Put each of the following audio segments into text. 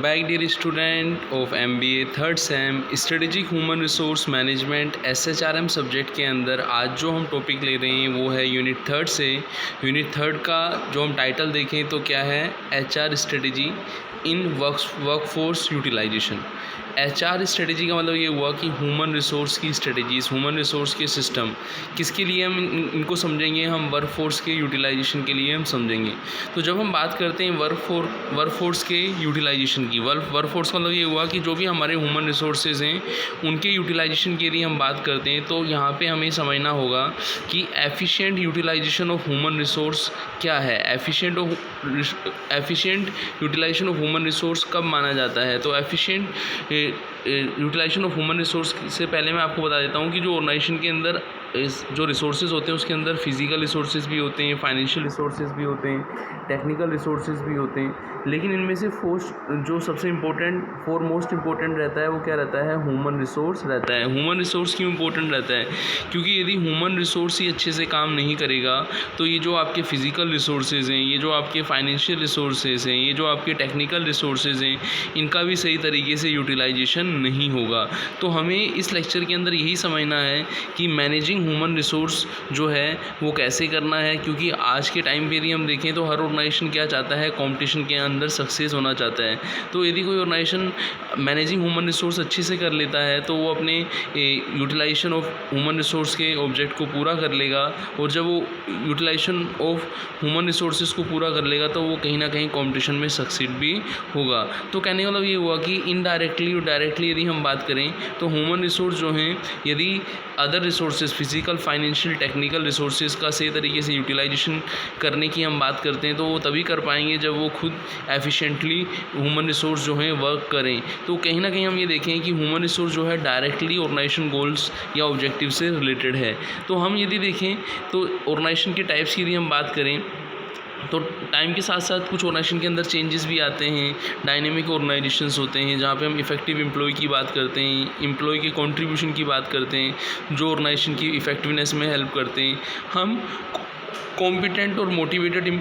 back, dear student of MBA third same strategic human resource management SHRM subject के अंदर आज जो हम टॉपिक ले रहे हैं वो है यूनिट थर्ड से। यूनिट थर्ड का जो हम टाइटल देखें तो क्या है, HR strategy in workforce utilization. HR strategy का मतलब ये हुआ कि ह्यूमन रिसोर्स की स्ट्रेटेजीज, ह्यूमन रिसोर्स के सिस्टम किसके लिए हम इनको समझेंगे, हम वर्कफोर्स के यूटिलाइजेशन के लिए हम समझेंगे। तो जब हम बात करते हैं वर्कफोर्स के यूटिलाइजेशन की, वर्कफोर्स का मतलब ये हुआ कि जो भी हमारे ह्यूमन रिसोर्सेज हैं उनके यूटिलाइजेशन के लिए हम बात करते हैं। तो यहाँ पे हमें समझना होगा कि efficient utilisation of human resource क्या है। Efficient utilisation of human resource कब माना जाता है। तो efficient utilisation of human resource से पहले मैं आपको बता देता हूँ कि जो ऑर्गेनाइजेशन के अंदर जो रिसोर्सेज होते हैं उसके अंदर फिजिकल रिसोर्सेज भी होते हैं, फाइनेंशियल रिसोर्सेज भी होते हैं, टेक्निकल रिसोर्सेज भी होते हैं। लेकिन इनमें से जो सबसे मोस्ट इम्पोर्टेंट रहता है वो क्या रहता है, ह्यूमन रिसोर्स रहता है। ह्यूमन रिसोर्स क्यों इम्पोर्टेंट रहता है, क्योंकि यदि ह्यूमन रिसोर्स ही अच्छे से काम नहीं करेगा तो ये जो आपके फिजिकल रिसोर्सेज हैं, ये जो आपके फाइनेंशियल रिसोर्सेज हैं, ये जो आपके टेक्निकल रिसोर्सेज हैं, इनका भी सही तरीके से यूटिलाइजेशन नहीं होगा। तो हमें इस लेक्चर के अंदर यही समझना है कि मैनेजिंग ह्यूमन रिसोर्स जो है वो कैसे करना है। क्योंकि आज के टाइम पे यदि हम देखें तो हर ऑर्गेनाइजेशन क्या चाहता है, कंपटीशन के अंदर सक्सेस होना चाहता है। तो यदि कोई ऑर्गेनाइजेशन मैनेजिंग ह्यूमन रिसोर्स अच्छे से कर लेता है तो वो अपने यूटिलाइजेशन ऑफ ह्यूमन रिसोर्स के ऑब्जेक्ट को पूरा कर लेगा, और जब वो यूटिलाइजेशन ऑफ ह्यूमन रिसोर्सेज को पूरा कर लेगा तो वो कहीं ना कहीं कंपटीशन में सक्सीड भी होगा। तो कहने का मतलब ये हुआ कि इनडायरेक्टली और डायरेक्टली यदि हम बात करें तो ह्यूमन रिसोर्स जो हैं, यदि other resources physical, financial, technical resources का सही तरीके से यूटिलाइजेशन करने की हम बात करते हैं तो वो तभी कर पाएंगे जब वो खुद एफिशिएंटली ह्यूमन रिसोर्स जो हैं वर्क करें। तो कहीं ना कहीं हम ये देखें कि ह्यूमन रिसोर्स जो है डायरेक्टली ऑर्गेनाइजेशन गोल्स या ऑब्जेक्टिव से रिलेटेड है। तो हम यदि देखें तो ऑर्गेनाइजेशन के टाइप्स की यदि हम बात करें तो टाइम के साथ साथ कुछ ऑर्गेनाइजेशन के अंदर चेंजेस भी आते हैं। डायनेमिक ऑर्गेनाइजेशंस होते हैं जहाँ पे हम इफेक्टिव एम्प्लॉय की बात करते हैं, एम्प्लॉय के कंट्रीब्यूशन की बात करते हैं जो ऑर्गेनाइजेशन की इफेक्टिवनेस में हेल्प करते हैं। हम कॉम्पिटेंट और मोटिवेटेड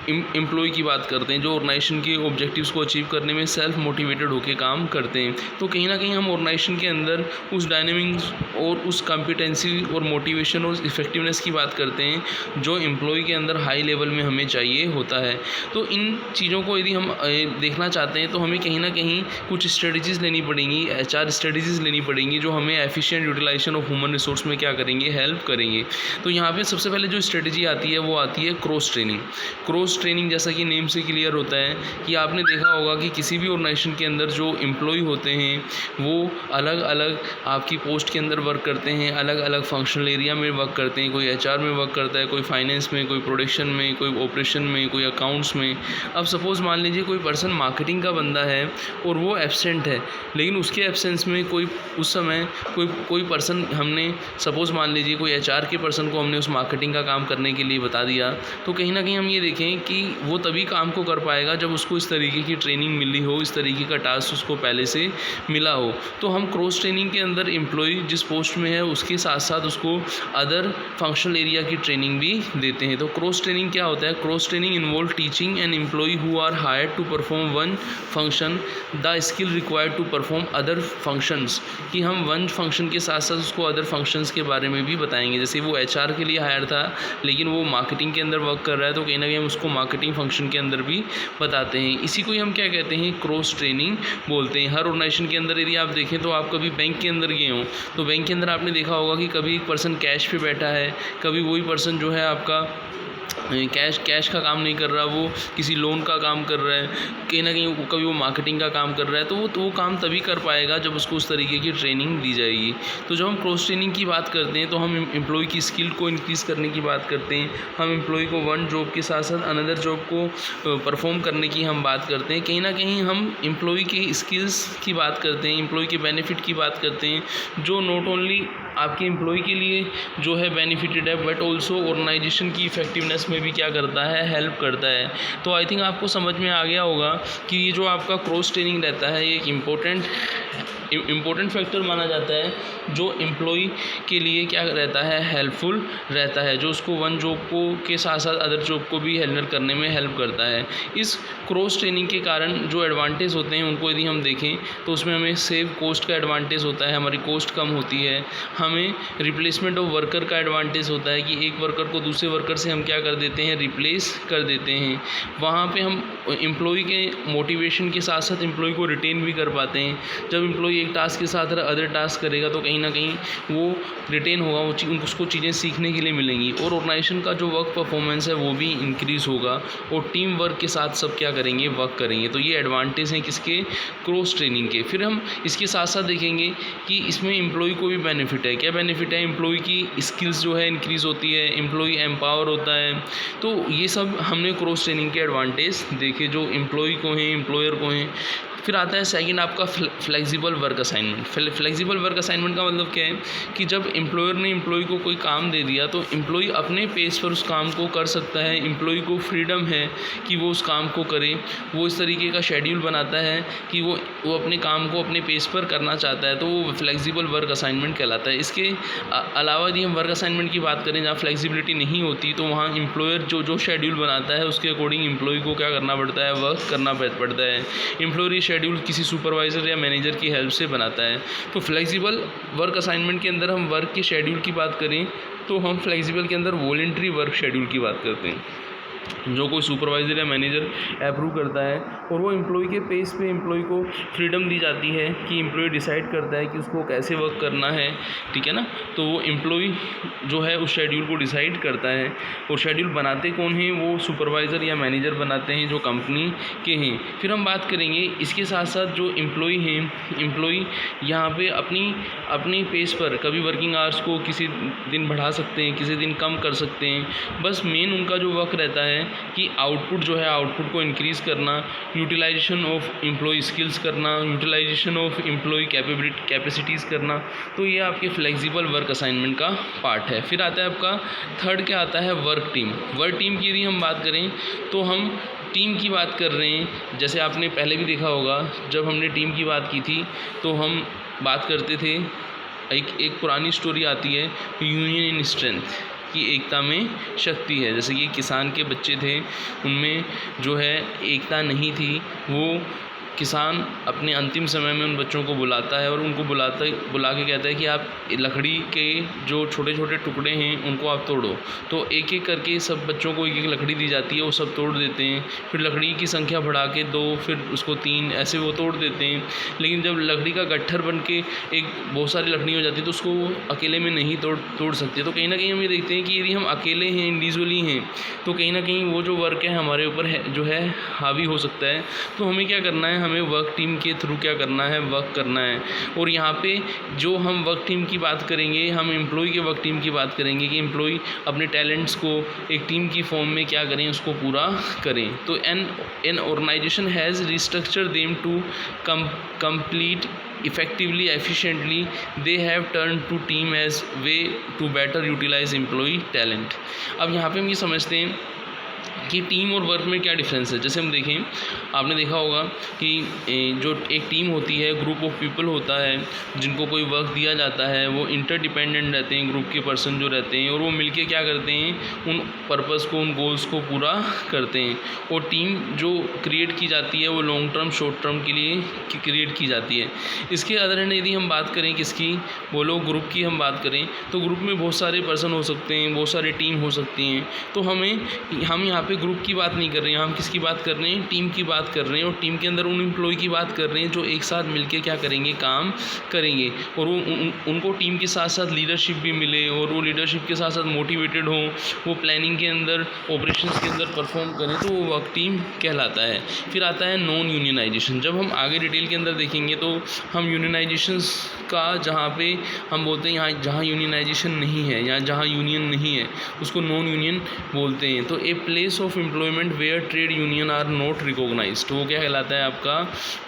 एम्प्लॉय की बात करते हैं जो ऑर्गेनाइजेशन के ऑब्जेक्टिव्स को अचीव करने में सेल्फ मोटिवेटेड होकर काम करते हैं। तो कहीं ना कहीं हम ऑर्गेनाइजेशन के अंदर उस डायनेमिक्स और उस कॉम्पिटेंसी और मोटिवेशन और इफेक्टिवनेस की बात करते हैं जो एम्प्लॉय के अंदर हाई लेवल में हमें चाहिए होता है। तो इन चीज़ों को यदि हम देखना चाहते हैं तो हमें कहीं ना कहीं कुछ स्ट्रेटजीज़ लेनी पड़ेंगी, HR स्ट्रेटजीज़ लेनी पड़ेंगी जो हमें efficient utilisation of human resource में क्या करेंगे, हेल्प करेंगे। तो यहाँ पर सबसे पहले जो स्ट्रेटजी आती है वो आती है क्रॉस ट्रेनिंग। जैसा कि नेम से क्लियर होता है कि आपने देखा होगा कि किसी भी ऑर्गेनाइजेशन के अंदर जो एम्प्लॉय होते हैं वो अलग अलग आपकी पोस्ट के अंदर वर्क करते हैं, अलग अलग फंक्शनल एरिया में वर्क करते हैं। कोई HR में वर्क करता है, कोई फाइनेंस में, कोई प्रोडक्शन में, कोई ऑपरेशन में, कोई अकाउंट्स में। अब सपोज़ मान लीजिए कोई पर्सन मार्केटिंग का बंदा है और वो एब्सेंट है, लेकिन उसके एब्सेंस में कोई उस समय कोई पर्सन, हमने सपोज़ मान लीजिए कोई HR के पर्सन को हमने उस मार्केटिंग का काम करने के लिए बता दिया। तो कहीं ना कहीं हम ये देखें कि वो तभी काम को कर पाएगा जब उसको इस तरीके की ट्रेनिंग मिली हो, इस तरीके का टास्क उसको पहले से मिला हो। तो हम क्रॉस ट्रेनिंग के अंदर एम्प्लॉय जिस पोस्ट में है उसके साथ साथ उसको अदर फंक्शनल एरिया की ट्रेनिंग भी देते हैं। तो क्रॉस ट्रेनिंग क्या होता है, cross training involve teaching an employee who are hired to perform one function the skill required to perform other functions, कि हम वन फंक्शन के साथ साथ उसको अदर फंक्शंस के बारे में भी बताएंगे। जैसे वो HR के लिए हायर था लेकिन वो मार्केटिंग के अंदर वर्क कर रहा है तो कहीं ना कहीं हम उसको मार्केटिंग फंक्शन के अंदर भी बताते हैं। इसी को ही हम क्या कहते हैं, क्रॉस ट्रेनिंग बोलते हैं। हर ऑर्गेनाइजेशन के अंदर यदि आप देखें तो आप कभी बैंक के अंदर गए हो तो बैंक के अंदर आपने देखा होगा कि कभी एक पर्सन कैश पे बैठा है, कभी वही पर्सन जो है आपका कैश का काम नहीं कर रहा, वो किसी लोन का काम कर रहा है, कहीं ना कहीं कभी वो मार्केटिंग का काम कर रहा है। तो वो काम तभी कर पाएगा जब उसको उस तरीके की ट्रेनिंग दी जाएगी। तो जब हम क्रॉस ट्रेनिंग की बात करते हैं तो हम एम्प्लॉय की स्किल को इंक्रीज़ करने की बात करते हैं। हम एम्प्लॉय को वन जॉब के साथ साथ अनदर जॉब को परफॉर्म करने की हम बात करते हैं। कहीं ना कहीं हम एम्प्लॉय के स्किल्स की बात करते हैं, एम्प्लॉय के बेनिफिट की बात करते हैं जो नॉट ओनली आपके एम्प्लॉय के लिए जो है बेनिफिटेड है बट ऑल्सो ऑर्गेनाइजेशन की इफेक्टिवनेस में भी क्या करता है, हेल्प करता है। तो आई थिंक आपको समझ में आ गया होगा कि ये जो आपका क्रॉस ट्रेनिंग रहता है ये एक इम्पोर्टेंट इम्पोर्टेंट फैक्टर माना जाता है जो एम्प्लॉई के लिए क्या रहता है, हेल्पफुल रहता है, जो उसको वन जॉब को के साथ साथ अदर जॉब को भी हैंडल करने में हेल्प करता है। इस क्रॉस ट्रेनिंग के कारण जो एडवांटेज होते हैं उनको यदि हम देखें तो उसमें हमें सेव कॉस्ट का एडवांटेज होता है, हमारी कॉस्ट कम होती है। हमें रिप्लेसमेंट ऑफ वर्कर का एडवांटेज होता है कि एक वर्कर को दूसरे वर्कर से हम क्या कर देते हैं, रिप्लेस कर देते हैं। वहाँ पे हम एम्प्लॉई के मोटिवेशन के साथ साथ एम्प्लॉई को रिटेन भी कर पाते हैं। जब एम्प्लॉई एक टास्क के साथ अदर टास्क करेगा तो कहीं ना कहीं वो रिटेन होगा, उसको चीज़ें सीखने के लिए मिलेंगी और ऑर्गेनाइजेशन का जो वर्क परफॉर्मेंस है वो भी इंक्रीज़ होगा और टीम वर्क के साथ सब क्या करेंगे, वर्क करेंगे। तो ये एडवांटेज हैं किसके, क्रॉस ट्रेनिंग के। फिर हम इसके साथ साथ देखेंगे कि इसमें एम्प्लॉई को भी बेनिफिट है। क्या बेनिफिट है, एम्प्लॉई की स्किल्स जो है इंक्रीज़ होती है, एम्प्लॉई एम्पावर होता है। तो ये सब हमने क्रॉस ट्रेनिंग के एडवांटेज देखे जो एम्प्लॉई को हैं, एम्प्लॉयर को हैं। फिर आता है सेकंड आपका flexible work assignment. Flexible work assignment का मतलब क्या है कि जब एम्प्लॉयर ने एम्प्लॉय को कोई काम दे दिया तो एम्प्लॉय अपने पेस पर उस काम को कर सकता है। एम्प्लॉय को फ्रीडम है कि वो उस काम को करे। वो इस तरीके का शेड्यूल बनाता है कि वो अपने काम को अपने पेस पर करना चाहता है, तो वो फ्लेक्सिबल वर्क असाइनमेंट कहलाता है। इसके अलावा यदि हम वर्क असाइनमेंट की बात करें जहाँ फ्लेक्सिबिलिटी नहीं होती तो वहाँ एम्प्लॉयर जो शेड्यूल बनाता है उसके अकॉर्डिंग एम्प्लॉय को क्या करना पड़ता है, वर्क करना पड़ता है। एम्प्लॉयर शेड्यूल किसी सुपरवाइज़र या मैनेजर की हेल्प से बनाता है। तो फ्लेक्सिबल वर्क असाइनमेंट के अंदर हम वर्क के शेड्यूल की बात करें तो हम फ्लेक्सिबल के अंदर वॉलंटरी वर्क शेड्यूल की बात करते हैं, जो कोई सुपरवाइज़र या मैनेजर अप्रूव करता है और वो एम्प्लॉय के पेस पे एम्प्लॉय को फ्रीडम दी जाती है कि एम्प्लॉय डिसाइड करता है कि उसको कैसे वर्क करना है, ठीक है ना। तो वो एम्प्लॉय जो है उस शेड्यूल को डिसाइड करता है और शेड्यूल बनाते कौन हैं, वो सुपरवाइज़र या मैनेजर बनाते हैं जो कंपनी के हैं। फिर हम बात करेंगे इसके साथ साथ जो एम्प्लॉय हैं, एम्प्लॉय यहाँ पे अपनी पेस पर कभी वर्किंग आवर्स को किसी दिन बढ़ा सकते हैं, किसी दिन कम कर सकते हैं। बस मेन उनका जो वर्क रहता है कि आउटपुट जो है आउटपुट को इंक्रीज़ करना, यूटिलाइजेशन ऑफ एम्प्लॉय स्किल्स करना, यूटिलाइजेशन ऑफ एम्प्लॉय कैपेसिटीज़ करना। तो ये आपके फ्लेक्सिबल वर्क असाइनमेंट का पार्ट है। फिर आता है आपका थर्ड क्या आता है, वर्क टीम। वर्क टीम की यदि हम बात करें तो हम टीम की बात कर रहे हैं। जैसे आपने पहले भी देखा होगा जब हमने टीम की बात की थी तो हम बात करते थे, एक पुरानी स्टोरी आती है यूनियन इन स्ट्रेंथ की एकता में शक्ति है। जैसे कि किसान के बच्चे थे, उनमें जो है एकता नहीं थी। वो किसान अपने अंतिम समय में उन बच्चों को बुलाता है और उनको बुला के कहता है कि आप लकड़ी के जो छोटे छोटे टुकड़े हैं उनको आप तोड़ो। तो एक एक करके सब बच्चों को एक एक लकड़ी दी जाती है, वो सब तोड़ देते हैं। फिर लकड़ी की संख्या बढ़ा के 2, फिर उसको 3, ऐसे वो तोड़ देते हैं। लेकिन जब लकड़ी का गट्ठर बन के एक बहुत सारी लकड़ी हो जाती है तो उसको अकेले में नहीं तोड़ सकते। तो कहीं ना कहीं हम ये देखते हैं कि यदि हम अकेले हैं, इंडिविजुअली हैं, तो कहीं ना कहीं वो जो वर्क है हमारे ऊपर है जो है हावी हो सकता है। तो हमें क्या करना है, हमें वर्क टीम के थ्रू क्या करना है, वर्क करना है। और यहाँ पे जो हम वर्क टीम की बात करेंगे, हम एम्प्लॉय के वर्क टीम की बात करेंगे कि एम्प्लॉय अपने टैलेंट्स को एक टीम की फॉर्म में क्या करें, उसको पूरा करें। तो an organization has restructure them to complete effectively, efficiently, they have turned to team as way to better utilize employee talent। अब यहाँ पे हम ये समझते हैं कि टीम और वर्क में क्या डिफरेंस है। जैसे हम देखें, आपने देखा होगा कि जो एक टीम होती है, ग्रुप ऑफ पीपल होता है जिनको कोई वर्क दिया जाता है, वो इंटरडिपेंडेंट रहते हैं, ग्रुप के पर्सन जो रहते हैं, और वो मिलके क्या करते हैं, उन पर्पस को, उन गोल्स को पूरा करते हैं। और टीम जो क्रिएट की जाती है वो लॉन्ग टर्म, शॉर्ट टर्म के लिए क्रिएट की जाती है। इसके अदर हैंड यदि हम बात करें किसकी, बोलो ग्रुप की हम बात करें, तो ग्रुप में बहुत सारे पर्सन हो सकते हैं, बहुत सारी टीम हो सकती हैं। तो हम यहाँ पे ग्रुप की बात नहीं कर रहे हैं, हम किसकी बात कर रहे हैं, टीम की बात कर रहे हैं। और टीम के अंदर उन एम्प्लॉय की बात कर रहे हैं जो एक साथ मिलके क्या करेंगे, काम करेंगे। और उनको टीम के साथ साथ लीडरशिप भी मिले और वो लीडरशिप के साथ साथ मोटिवेटेड हों, वो प्लानिंग के अंदर, ऑपरेशंस के अंदर परफॉर्म करें, तो वो वर्क टीम कहलाता है। फिर आता है नॉन यूनियनाइजेशन। जब हम आगे डिटेल के अंदर देखेंगे तो हम यूनियनाइजेशंस का, जहाँ पे हम बोलते हैं यहाँ जहाँ यूनियनाइजेशन नहीं है या जहाँ यूनियन नहीं है, उसको नॉन यूनियन बोलते हैं। तो a place of employment where trade union are not recognized, वो क्या कहलाता है आपका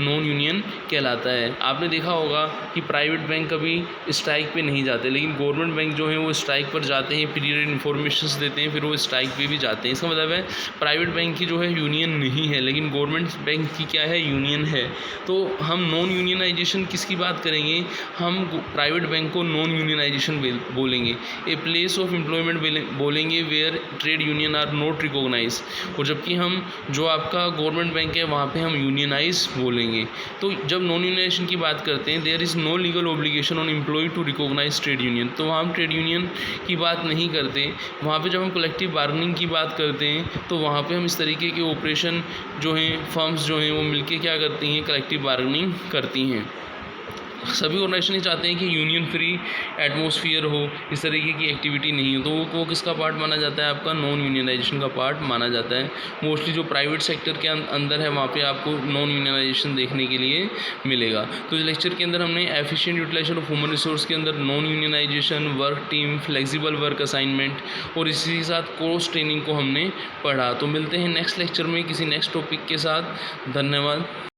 नॉन यूनियन कहलाता है। आपने देखा होगा कि प्राइवेट बैंक कभी स्ट्राइक पे नहीं जाते, लेकिन गवर्नमेंट बैंक जो है वो स्ट्राइक पर जाते हैं, पीरियड इन्फॉर्मेशंस देते हैं, फिर वो स्ट्राइक पे भी जाते हैं। इसका मतलब है प्राइवेट बैंक की जो है यूनियन नहीं है, लेकिन गवर्नमेंट बैंक की क्या है, यूनियन है। तो हम नॉन यूनियनाइजेशन किसकी बात करेंगे, हम प्राइवेट बैंक को नॉन यूनियनाइजेशन बोलेंगे। ए प्लेस ऑफ एम्प्लॉयमेंट बोलेंगे where trade union are not recognize, और जबकि हम जो आपका गवर्नमेंट बैंक है वहाँ पे हम यूनियनाइज बोलेंगे। तो जब नॉन यूनियनाइजेशन की बात करते हैं, there is no legal obligation on employ to recognize trade union, तो वहाँ हम ट्रेड यूनियन की बात नहीं करते। वहाँ पे जब हम कलेक्टिव बार्गेनिंग की बात करते हैं तो वहाँ पे हम इस तरीके के ऑपरेशन जो हैं, फर्म्स जो हैं वो मिलके क्या करती हैं, कलेक्टिव बार्गेनिंग करती हैं। सभी ऑर्गेनाइजेशन ये चाहते हैं कि यूनियन फ्री एटमॉस्फेयर हो, इस तरीके की एक्टिविटी नहीं हो, तो वो किसका पार्ट माना जाता है, आपका नॉन यूनियनाइजेशन का पार्ट माना जाता है। मोस्टली जो प्राइवेट सेक्टर के अंदर है वहाँ पे आपको नॉन यूनियनाइजेशन देखने के लिए मिलेगा। तो इस लेक्चर के अंदर हमने efficient utilisation of human resource के अंदर non unionisation, work team, flexible work assignment और इसी के साथ कोर्स ट्रेनिंग को हमने पढ़ा। तो मिलते हैं नेक्स्ट लेक्चर में किसी नेक्स्ट टॉपिक के साथ। धन्यवाद।